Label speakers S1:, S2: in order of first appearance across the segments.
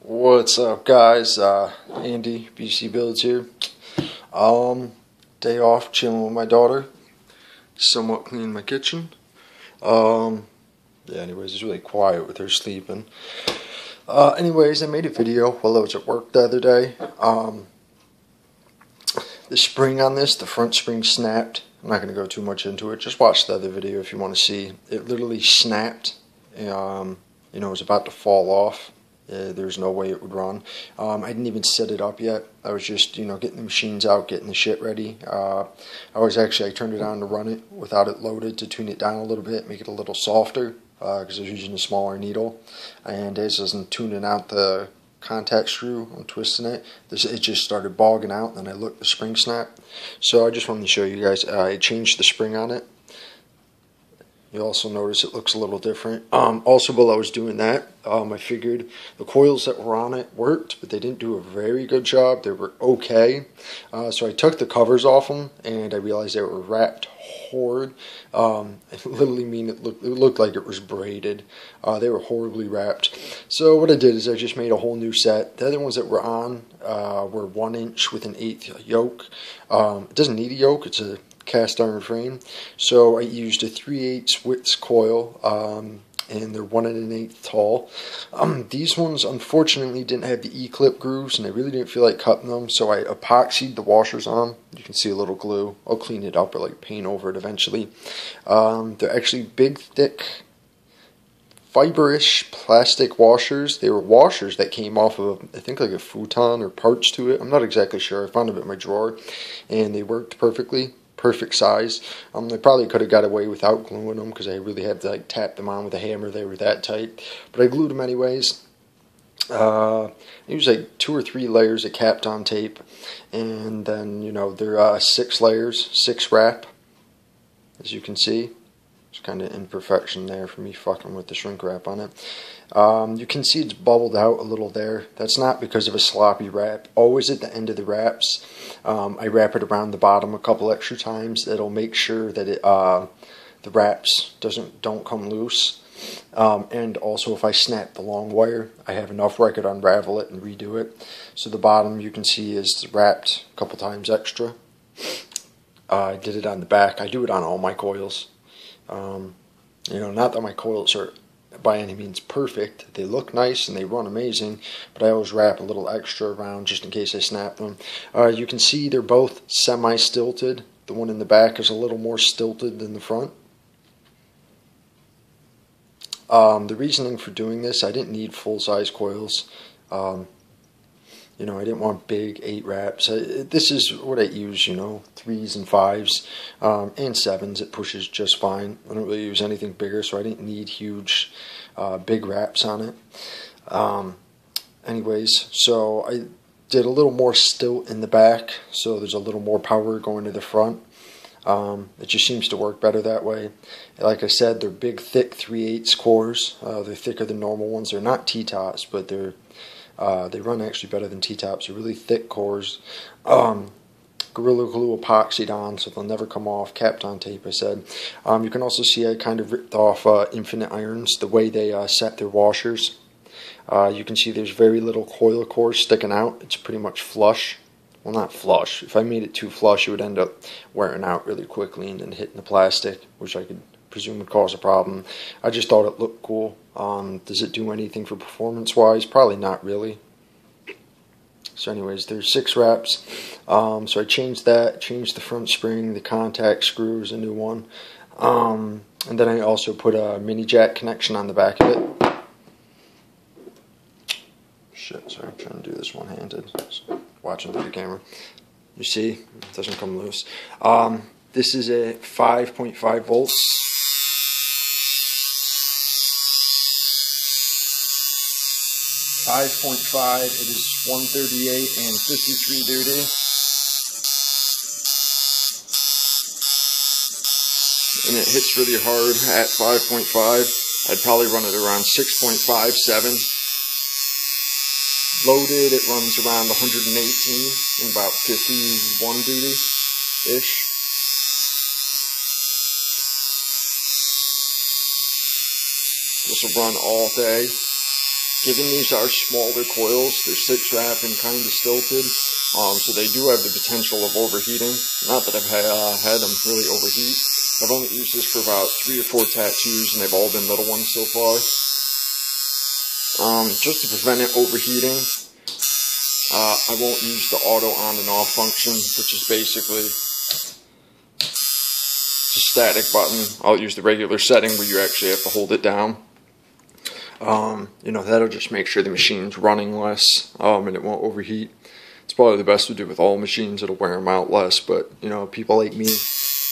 S1: What's up, guys? Andy, BC Builds here. Day off, chilling with my daughter. Somewhat cleaning my kitchen. Anyways, it's really quiet with her sleeping. Anyways, I made a video while I was at work the other day. The spring on this, the front spring snapped. I'm not going to go too much into it. Just watch the other video if you want to see. It literally snapped. It was about to fall off. There's no way it would run. I didn't even set it up yet. I was just, getting the machines out, getting the shit ready. I turned it on to run it without it loaded to tune it down a little bit, make it a little softer, because I was using a smaller needle. And as I was tuning out the contact screw, I'm twisting it, it just started bogging out, and then I looked, the spring snapped. So I just wanted to show you guys, I changed the spring on it. You'll also notice it looks a little different. Also, while I was doing that, I figured the coils that were on it worked, but they didn't do a very good job. They were okay. So I took the covers off them, and I realized they were wrapped horrid. It looked like it was braided. They were horribly wrapped. So what I did is I just made a whole new set. The other ones that were on were 1 inch with an 1/8 yoke. It doesn't need a yoke. It's a cast iron frame, so I used a 3/8 width coil, and they're 1 1/8 tall. These ones unfortunately didn't have the E-clip grooves, and I really didn't feel like cutting them, so I epoxied the washers on. You can see a little glue. I'll clean it up or paint over it eventually. They're actually big, thick, fiberish plastic washers. They were washers that came off of, I think, like a futon or parts to it. I'm not exactly sure. I found them in my drawer, and they worked perfectly. Perfect size. I probably could have got away without gluing them because I really had to tap them on with a hammer. They were that tight, but I glued them anyways. I used 2 or 3 layers of Kapton tape, and then they're 6 layers, 6 wrap, as you can see. There's kind of imperfection there for me fucking with the shrink wrap on it. You can see it's bubbled out a little there. That's not because of a sloppy wrap. Always at the end of the wraps, I wrap it around the bottom a couple extra times. That'll make sure that the wraps don't come loose. And also, if I snap the long wire, I have enough where I could unravel it and redo it. So the bottom, you can see, is wrapped a couple times extra. I did it on the back. I do it on all my coils. Not that my coils are by any means perfect. They look nice and they run amazing, but I always wrap a little extra around just in case I snap them. You can see they're both semi-stilted. The one in the back is a little more stilted than the front. The reasoning for doing this, I didn't need full-size coils. I didn't want big 8 wraps. This is what I use, 3s and 5s, and 7s. It pushes just fine. I don't really use anything bigger, so I didn't need huge, big wraps on it. Anyways, so I did a little more stilt in the back, so there's a little more power going to the front. It just seems to work better that way. Like I said, they're big, thick 3/8 cores. They're thicker than normal ones. They're not T-tops, but they run actually better than T-tops. They're really thick cores. Gorilla Glue epoxied on, so they'll never come off. Kapton tape, I said. You can also see I kind of ripped off Infinite Irons, the way they set their washers. You can see there's very little coil core sticking out. It's pretty much flush. Well, not flush. If I made it too flush, it would end up wearing out really quickly and then hitting the plastic, which I could presume would cause a problem. I just thought it looked cool. Does it do anything for performance-wise? Probably not really. So anyways, there's 6 wraps. So I changed that, changed the front spring, the contact screws, a new one. And then I also put a mini jack connection on the back of it. Shit, sorry, I'm trying to do this one-handed. So, watching through the camera. You see, it doesn't come loose. This is a 5.5 volts. 5.5, it is 138 and 53 duty. And it hits really hard at 5.5. I'd probably run it around 6.57. Loaded, it runs around 118 and about 51 duty-ish. This will run all day. Given these are smaller coils, they're 6-wrap and kind of stilted, so they do have the potential of overheating. Not that I've had them really overheat. I've only used this for about 3 or 4 tattoos, and they've all been little ones so far. Just to prevent it overheating, I won't use the auto on and off function, which is basically just a static button. I'll use the regular setting where you actually have to hold it down. You know, that'll just make sure the machine's running less, and it won't overheat. It's probably the best to do with all machines. It'll wear them out less, but, you know, people like me,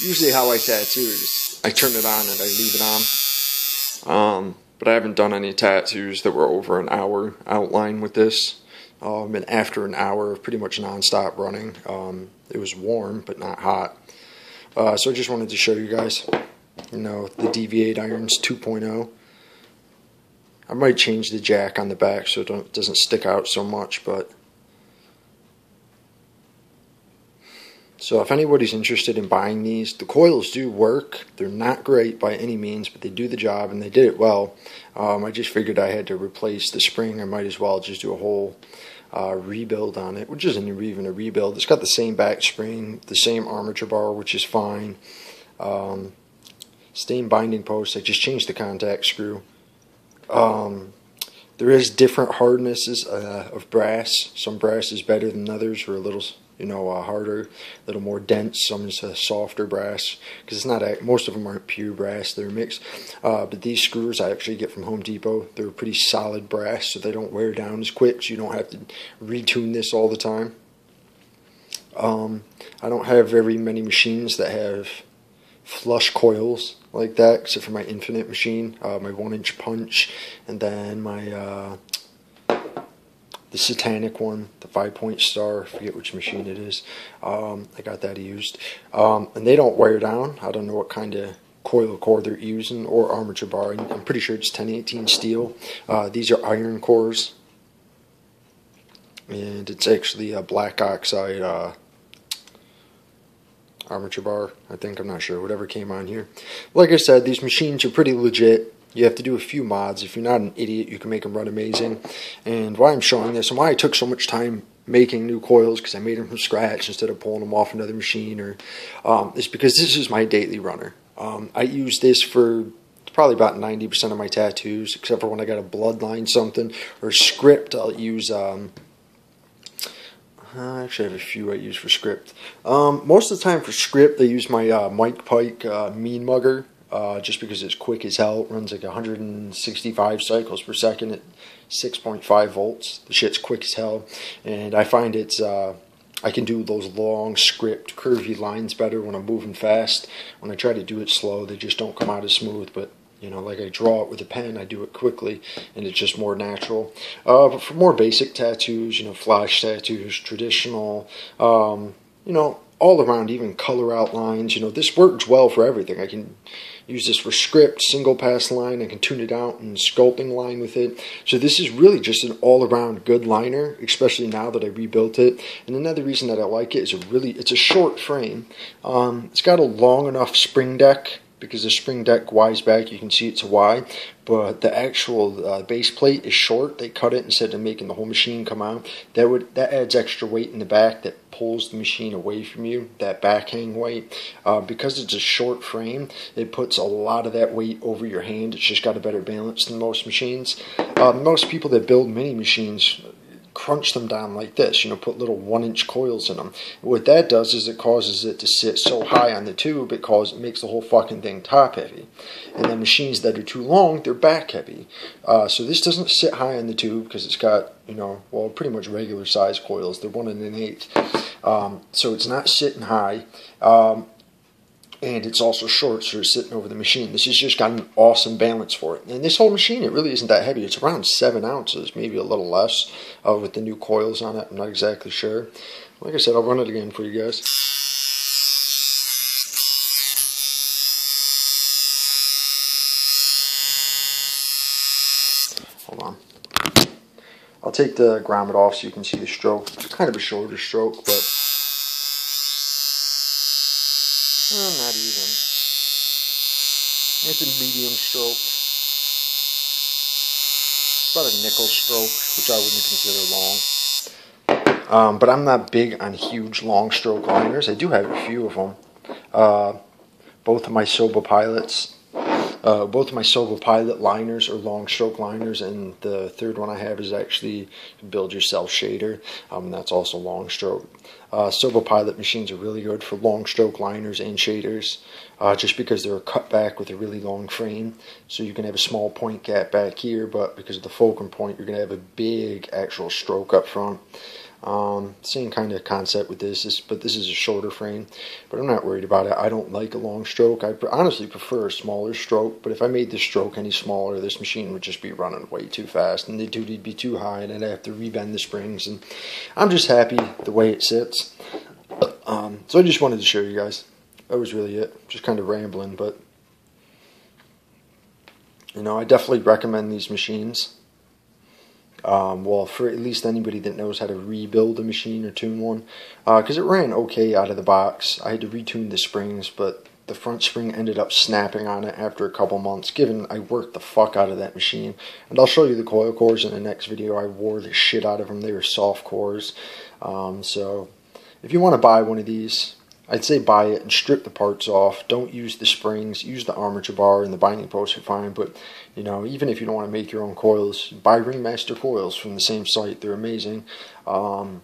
S1: usually how I tattoo is I turn it on and I leave it on. But I haven't done any tattoos that were over an hour outline with this. And after an hour of pretty much non-stop running, it was warm but not hot. So I just wanted to show you guys, you know, the Dv8 irons 2.0. I might change the jack on the back so it doesn't stick out so much, but so if anybody's interested in buying these, the coils do work. They're not great by any means, but they do the job and they did it well. I just figured I had to replace the spring. I might as well just do a whole rebuild on it, which isn't even a rebuild. It's got the same back spring, the same armature bar, which is fine. Same binding post. I just changed the contact screw. There is different hardnesses of brass. Some brass is better than others, or a little, you know, harder, a little more dense. Some is a softer brass, because it's not, most of them aren't pure brass, they're mixed. But these screws I actually get from Home Depot. They're pretty solid brass, so they don't wear down as quick, so you don't have to retune this all the time. I don't have very many machines that have flush coils like that, except for my Infinite machine, my 1-inch punch, and then my the Satanic one, the 5-point star. I forget which machine it is. I got that used, and they don't wear down. I don't know what kind of coil core they're using, or armature bar. I'm pretty sure it's 1018 steel. These are iron cores, and it's actually a black oxide armature bar, I think. I'm not sure, whatever came on here. Like I said, these machines are pretty legit. You have to do a few mods. If you're not an idiot, you can make them run amazing. And why I'm showing this, and why I took so much time making new coils, because I made them from scratch instead of pulling them off another machine, or is because this is my daily runner. I use this for probably about 90% of my tattoos, except for when I got a bloodline something, or script. I'll use I actually have a few I use for script. Most of the time for script, I use my Mike Pike Mean Mugger, just because it's quick as hell. It runs like 165 cycles per second at 6.5 volts. The shit's quick as hell, and I find it's I can do those long script curvy lines better when I'm moving fast. When I try to do it slow, they just don't come out as smooth. But you know, like I draw it with a pen, I do it quickly, and it's just more natural. But for more basic tattoos, you know, flash tattoos, traditional, you know, all around, even color outlines, you know, this works well for everything. I can use this for script, single pass line. I can tune it out and sculpting line with it. So this is really just an all-around good liner, especially now that I rebuilt it. And another reason that I like it is it's a short frame. It's got a long enough spring deck, because the spring deck Y's back, you can see it's a Y, but the actual base plate is short. They cut it instead of making the whole machine come out. That adds extra weight in the back that pulls the machine away from you, that backhang weight. Because it's a short frame, it puts a lot of that weight over your hand. It's just got a better balance than most machines. Most people that build mini machines crunch them down like this, you know, put little 1-inch coils in them. What that does is it causes it to sit so high on the tube, it makes the whole fucking thing top heavy. And then machines that are too long, they're back heavy. So this doesn't sit high on the tube because it's got, you know, well, pretty much regular size coils. They're 1 1/8. So it's not sitting high. And it's also short, so it's sitting over the machine. This has just got an awesome balance for it. And this whole machine, it really isn't that heavy. It's around 7 ounces, maybe a little less, with the new coils on it. I'm not exactly sure. Like I said, I'll run it again for you guys. Hold on. I'll take the grommet off so you can see the stroke. It's kind of a shorter stroke, but not even. It's a medium stroke. about a nickel stroke, which I wouldn't consider long. But I'm not big on huge long stroke liners. I do have a few of them. Both of my Soba Pilot liners are long stroke liners, and the third one I have is actually Build Yourself Shader. That's also long stroke. Soba Pilot machines are really good for long stroke liners and shaders, just because they're cut back with a really long frame. So you can have a small point gap back here, but because of the fulcrum point, you're going to have a big actual stroke up front. Same kind of concept with this, but this is a shorter frame, but I'm not worried about it. I don't like a long stroke. I honestly prefer a smaller stroke, but if I made this stroke any smaller, this machine would just be running way too fast, and the duty would be too high, and I'd have to rebend the springs, and I'm just happy the way it sits. So I just wanted to show you guys. That was really it. Just kind of rambling, but you know, I definitely recommend these machines. Well, for at least anybody that knows how to rebuild a machine or tune one, because it ran okay out of the box. I had to retune the springs, but the front spring ended up snapping on it after a couple months, given I worked the fuck out of that machine. And I'll show you the coil cores in the next video. I wore the shit out of them. They were soft cores. So if you want to buy one of these, I'd say buy it and strip the parts off. Don't use the springs. Use the armature bar, and the binding posts are fine. But, you know, even if you don't want to make your own coils, buy Ringmaster coils from the same site. They're amazing. I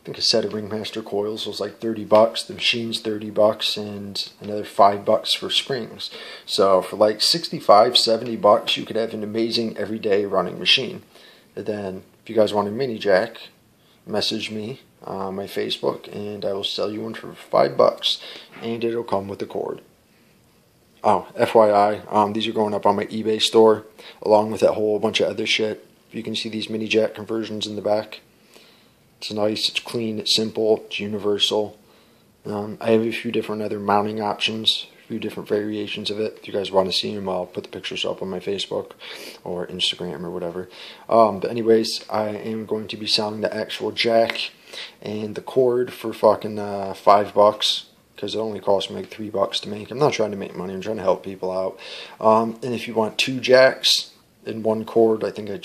S1: think a set of Ringmaster coils was like $30. The machine's $30, and another $5 for springs. So for like $65-$70, you could have an amazing everyday running machine. And then if you guys want a mini jack, message me on my Facebook, and I will sell you one for $5, and it'll come with a cord. Oh, FYI, these are going up on my eBay store, along with that whole bunch of other shit. You can see these mini jack conversions in the back. It's nice, it's clean, it's simple, it's universal. I have a few different other mounting options, a few different variations of it. If you guys want to see them, I'll put the pictures up on my Facebook or Instagram or whatever. But anyways, I am going to be selling the actual jack and the cord for fucking $5, because it only cost me like $3 to make. I'm not trying to make money, I'm trying to help people out. And if you want 2 jacks and 1 cord, I think I